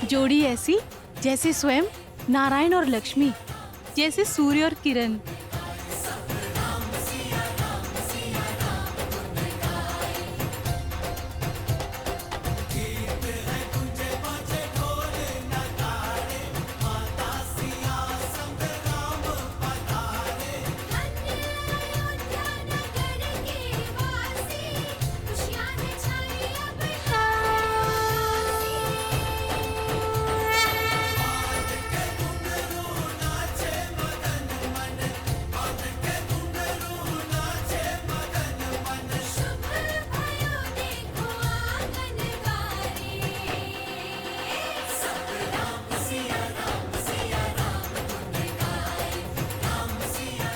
जोड़ी ऐसी जैसे स्वयं नारायण और लक्ष्मी, जैसे सूर्य और किरण।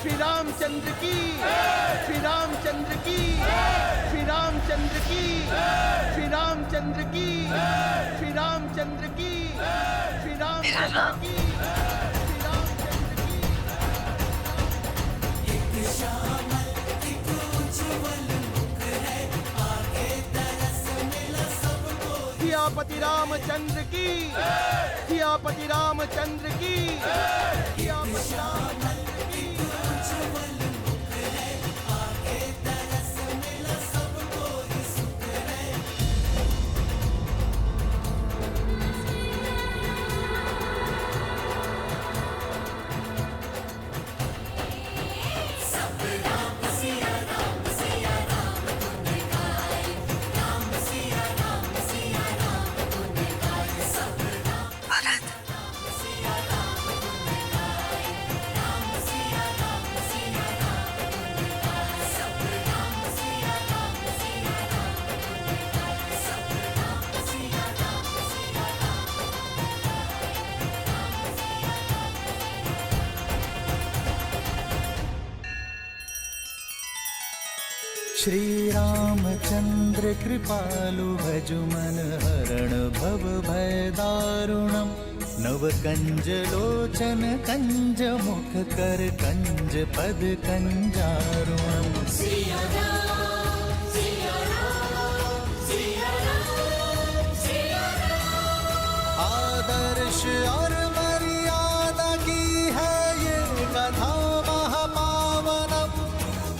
श्री रामचंद्र की, श्री रामचंद्र की, श्री रामचंद्र की, श्री रामचंद्र की, श्री रामचंद्र की, श्री रामचंद्र की, श्री रामचंद्र की। एक श्यामल एक उज्ज्वल मुख है, आगे तरस मिला सबको। सियापति रामचंद्र की, सियापति रामचंद्र की, सियापति रामचंद्र की। श्री रामचंद्र कृपालु भजु मन हरण भव भय दारुणम। नव कंज लोचन कंज मुख कर कंज पद कंजारुणम। सिया राम, सिया राम, सिया राम, सिया राम। आदर्श और मर्यादा की है ये कथा महापावनम।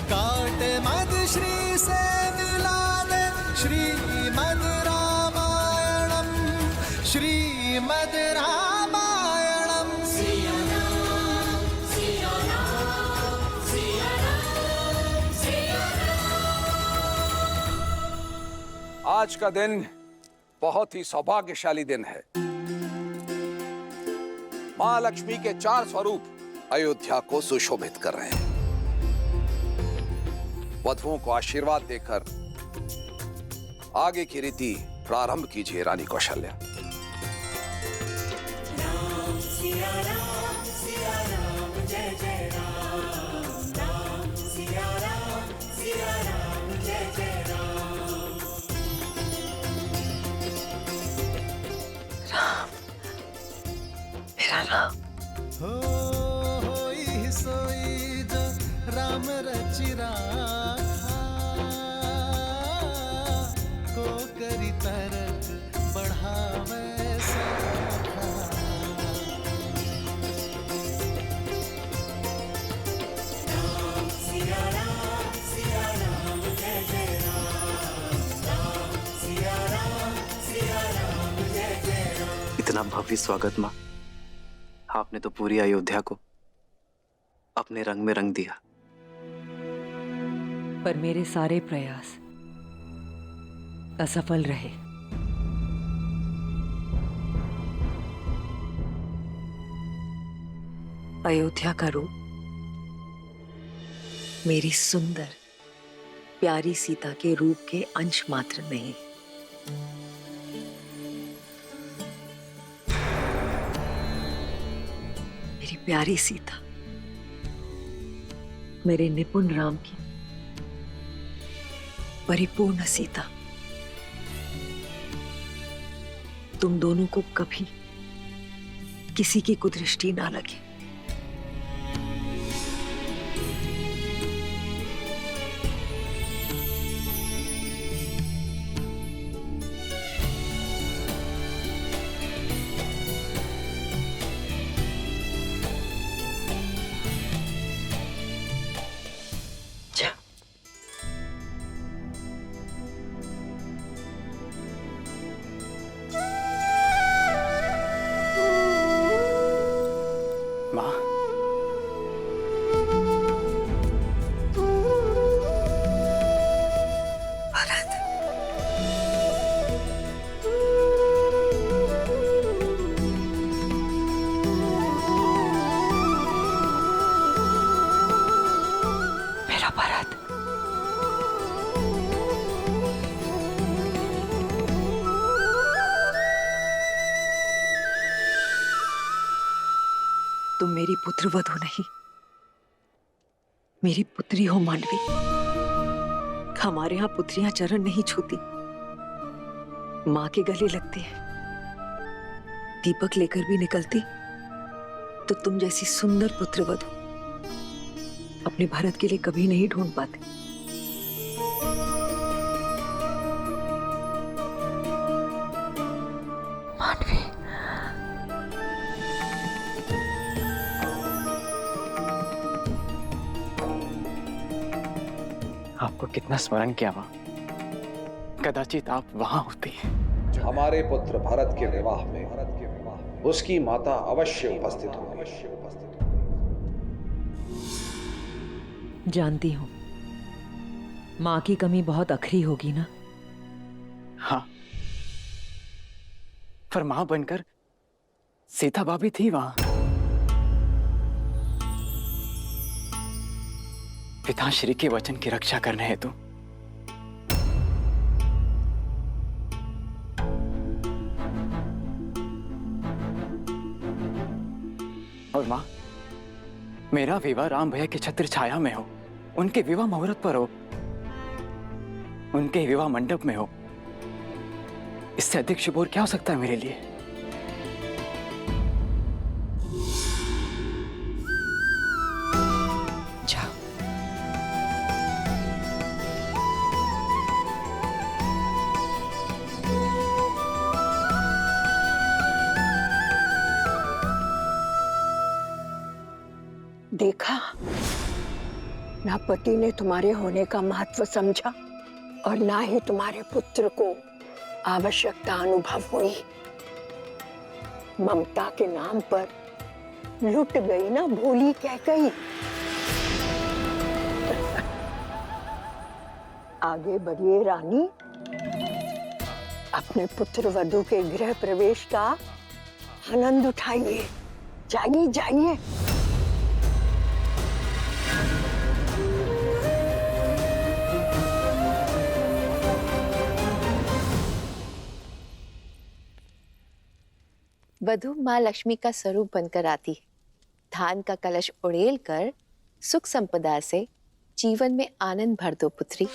काट मद श्री से मिला दे श्रीमद् रामायणम, श्रीमद् रामायणम। सिया राम, सिया राम, सिया राम, सिया राम। आज का दिन बहुत ही सौभाग्यशाली दिन है। मां लक्ष्मी के 4 स्वरूप अयोध्या को सुशोभित कर रहे हैं। वधुओं को आशीर्वाद देकर आगे की रीति प्रारंभ कीजिए रानी कौशल्या। राम सिया राम, सिया राम, जय जय राम। राम सिया राम, सिया राम, जय जय राम। राम, मेरा राम। होई सोई जो राम रचि राखा, को करी तरक बढ़ावे सखा। राम सिया राम, सिया राम, जय जय राम। राम सिया राम, सिया राम, जय जय राम। इतना भव्य स्वागत माँ, आपने तो पूरी अयोध्या को अपने रंग में रंग दिया। पर मेरे सारे प्रयास असफल रहे। अयोध्या का रूप मेरी सुंदर प्यारी सीता के रूप के अंश मात्र नहीं। मेरी प्यारी सीता मेरे निपुण राम की परिपूर्ण सीता। तुम दोनों को कभी किसी की कुदृष्टि ना लगे। मेरी पुत्र वधू नहीं, मेरी पुत्री हो मानवी। हमारे यहाँ पुत्रियां चरण नहीं छूती, माँ के गले लगती है। दीपक लेकर भी निकलती तो तुम जैसी सुंदर पुत्र वधू अपने भारत के लिए कभी नहीं ढूंढ पाते। मानवी, आपको कितना स्मरण किया माँ, कदाचित आप वहां होती। हमारे पुत्र भरत के विवाह में उसकी माता अवश्य उपस्थित होगी। जानती हूँ माँ की कमी बहुत अखरी होगी ना। हाँ, पर मां बनकर सीता भाभी थी वहां। पिताश्री के वचन की रक्षा करने हेतु। और मां, मेरा विवाह राम भैया की छत्र छाया में हो, उनके विवाह मुहूर्त पर हो, उनके विवाह मंडप में हो। इससे अधिक शुभ और क्या हो सकता है मेरे लिए। जाओ। देखा, ना पति ने तुम्हारे होने का महत्व समझा और ना ही तुम्हारे पुत्र को आवश्यकता अनुभव हुई। ममता के नाम पर लुट गई ना भोली कैकई। आगे बढ़िए रानी, अपने पुत्र वधू के गृह प्रवेश का आनंद उठाइए। जाइए जाइए। वधू माँ लक्ष्मी का स्वरूप बनकर आती है। धान का कलश उड़ेल कर सुख संपदा से जीवन में आनंद भर दो पुत्री।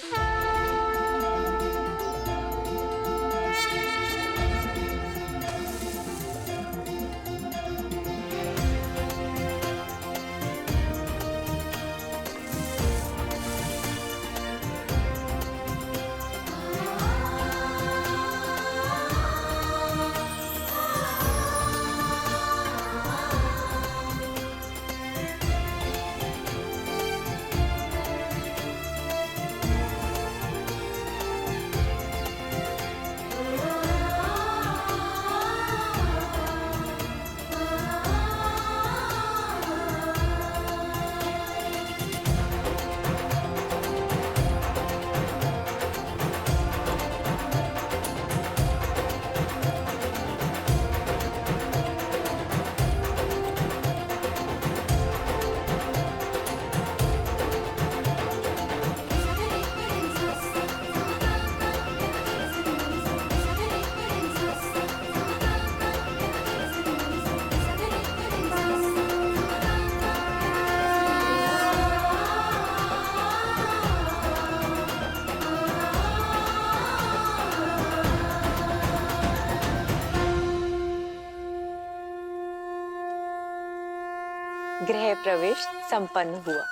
गृह प्रवेश संपन्न हुआ।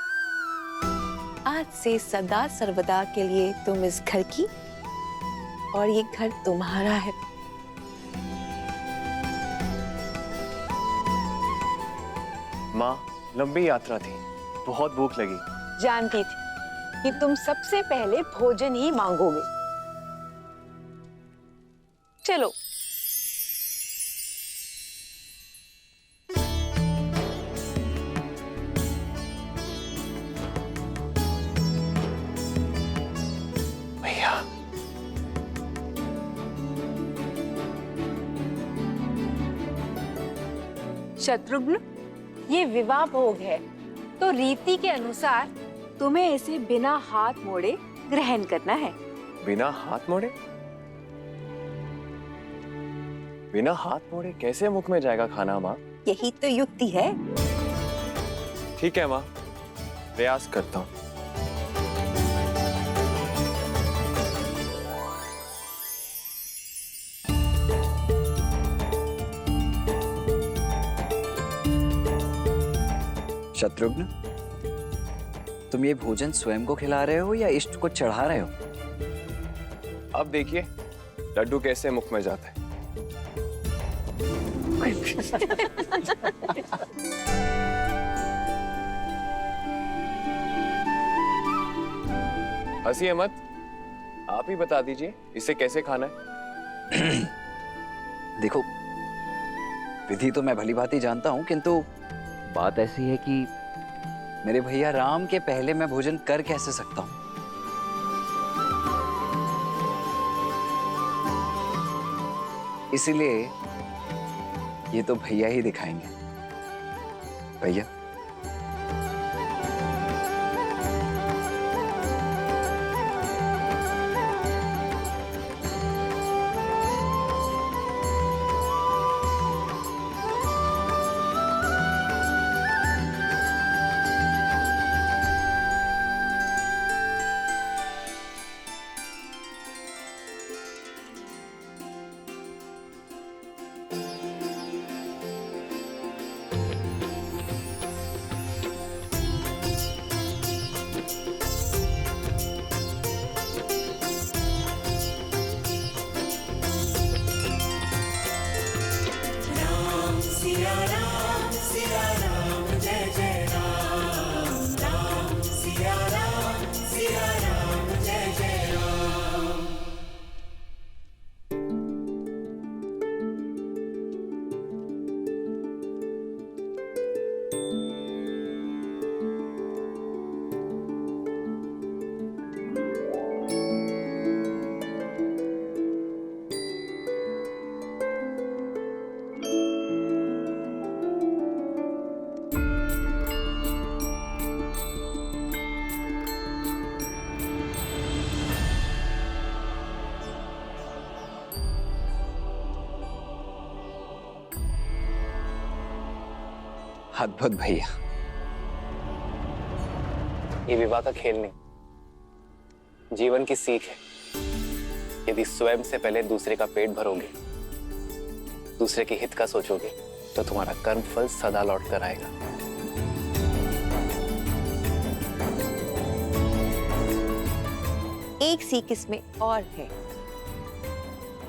आज से सदा सर्वदा के लिए तुम इस घर की और ये घर तुम्हारा है। माँ, लंबी यात्रा थी, बहुत भूख लगी। जानती थी कि तुम सबसे पहले भोजन ही मांगोगे। चलो। भैया, शत्रुघ्न, ये विवाह भोग है, तो रीति के अनुसार तुम्हें इसे बिना हाथ मोड़े ग्रहण करना है। बिना हाथ मोड़े? बिना हाथ मोड़े कैसे मुख में जाएगा खाना माँ? यही तो युक्ति है। ठीक है माँ, प्रयास करता हूँ। शत्रुघ्न, तुम ये भोजन स्वयं को खिला रहे हो या इष्ट को चढ़ा रहे हो? अब देखिए लड्डू कैसे मुख में जाता है। हंसिए मत, आप ही बता दीजिए इसे कैसे खाना है। देखो, विधि तो मैं भली भांति जानता हूं, किंतु बात ऐसी है कि मेरे भैया राम के पहले मैं भोजन कर कैसे सकता हूं? इसीलिए ये तो भैया ही दिखाएंगे। भैया, अद्भुत भैया। ये विवाह का खेल नहीं, जीवन की सीख है। यदि स्वयं से पहले दूसरे का पेट भरोगे, दूसरे के हित का सोचोगे, तो तुम्हारा कर्म फल सदा लौट कर आएगा। एक सीख इसमें और है,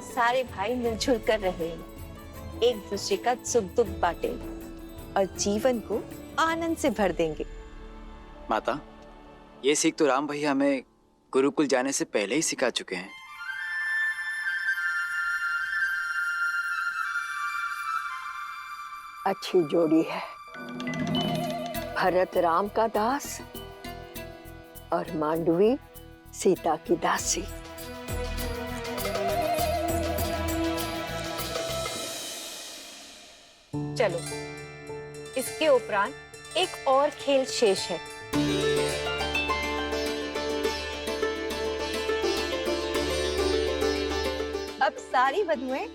सारे भाई मिलजुल कर रहे हैं, एक दूसरे का सुख दुख बांटेंगे और जीवन को आनंद से भर देंगे। माता, ये सीख तो राम भैया हमें गुरुकुल जाने से पहले ही सिखा चुके हैं। अच्छी जोड़ी है, भरत राम का दास और मांडवी सीता की दासी। चलो, इसके उपरांत एक और खेल शेष है। अब सारी वधुएं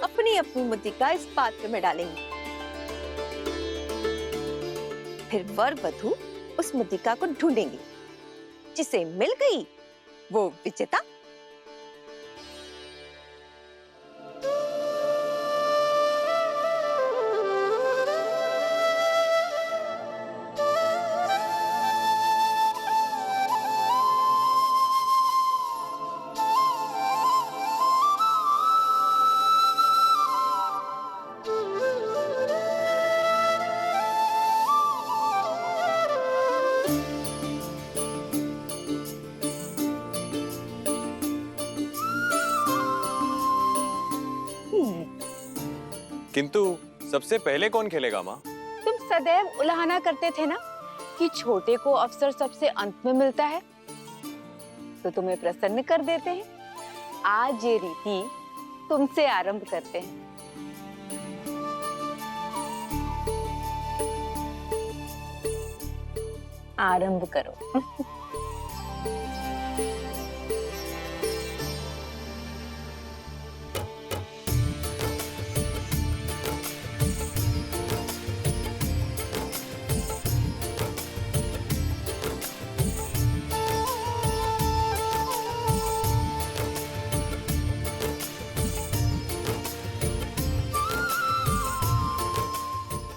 अपनी अपनी मुद्रिका इस पात्र में डालेंगी। फिर वर वधु उस मुद्रिका को ढूंढेंगी, जिसे मिल गई वो विजेता। किंतु सबसे पहले कौन खेलेगा माँ? तुम सदैव उलाहना करते थे ना कि छोटे को अवसर सबसे अंत में मिलता है, तो तुम्हें प्रसन्न कर देते हैं। आज ये रीति तुमसे आरंभ करते हैं। आरंभ करो।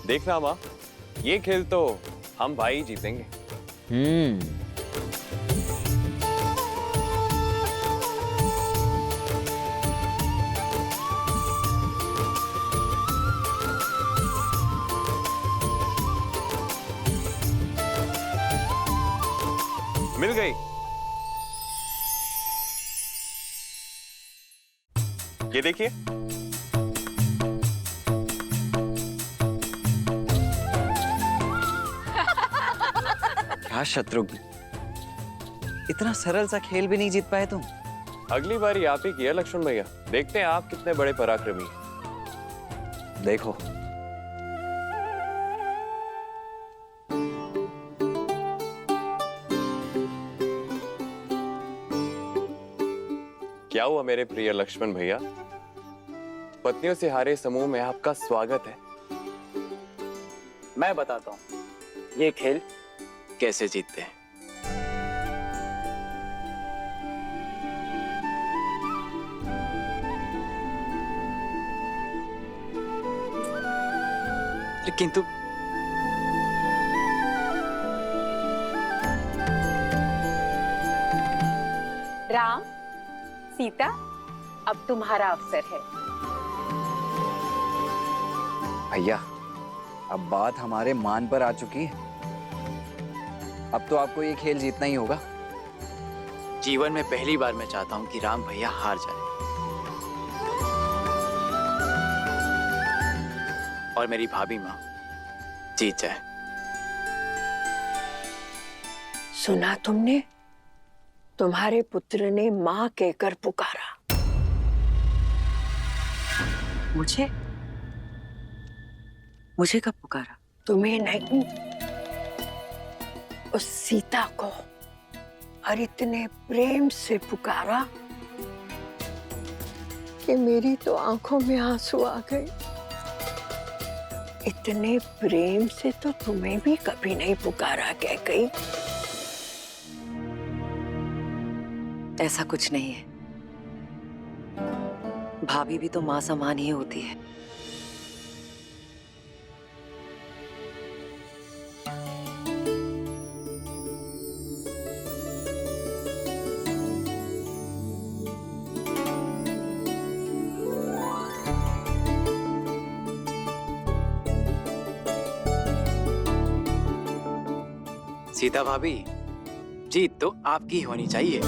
देखना माँ, ये खेल तो हम भाई जीतेंगे। मिल गई। ये देखिए। क्या शत्रुघ्न, इतना सरल सा खेल भी नहीं जीत पाए तुम? अगली बारी आप ही किया लक्ष्मण भैया, देखते हैं आप कितने बड़े पराक्रमी हैं। देखो। क्या हुआ मेरे प्रिय लक्ष्मण भैया? पत्नियों से हारे समूह में आपका स्वागत है। मैं बताता हूँ ये खेल कैसे जीतते हैं। किंतु राम, सीता, अब तुम्हारा अवसर है। भैया, अब बात हमारे मान पर आ चुकी है। अब तो आपको ये खेल जीतना ही होगा। जीवन में पहली बार मैं चाहता हूँ कि राम भैया हार जाए और मेरी भाभी माँ जीत जाए। सुना तुमने? तुम्हारे पुत्र ने माँ कहकर पुकारा। मुझे कब पुकारा? तुम्हें नहीं, उस सीता को, और इतने प्रेम से पुकारा कि मेरी तो आंखों में आंसू आ गए। इतने प्रेम से तो तुम्हें भी कभी नहीं पुकारा कैकई। ऐसा कुछ नहीं है। भाभी भी तो माँ समान ही होती है। सीता भाभी, जीत तो आपकी होनी चाहिए।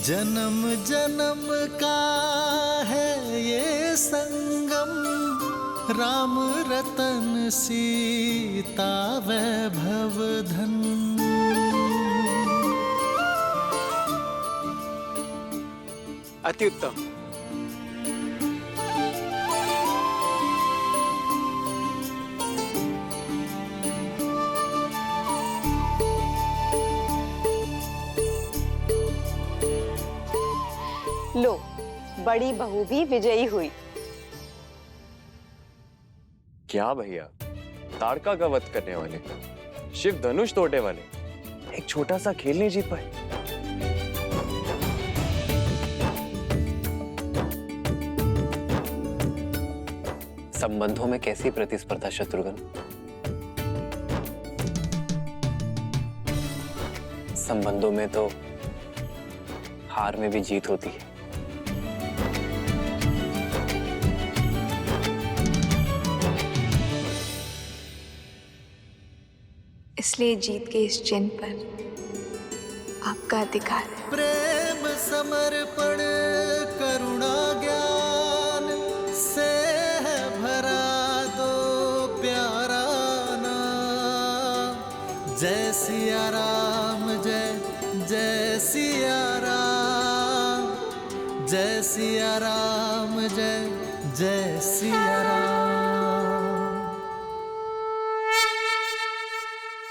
जन्म जन्म का है ये संगम, राम रतन सीता वैभव धन। अति उत्तम। लो, बड़ी बहू भी विजयी हुई। क्या भैया, ताड़का का वध करने वाले, शिव धनुष तोड़ने वाले, एक छोटा सा खेल नहीं जीत पाए। संबंधों में कैसी प्रतिस्पर्धा शत्रुघ्न? संबंधों में तो हार में भी जीत होती है। इसलिए जीत के इस चिन्ह पर आपका अधिकार है। प्रेम समर्पण करुणा ज्ञान से है भरा दो प्यारा नाम। जय सिया राम, जय जय सिया राम, जय सिया राम, जय जय सिया राम।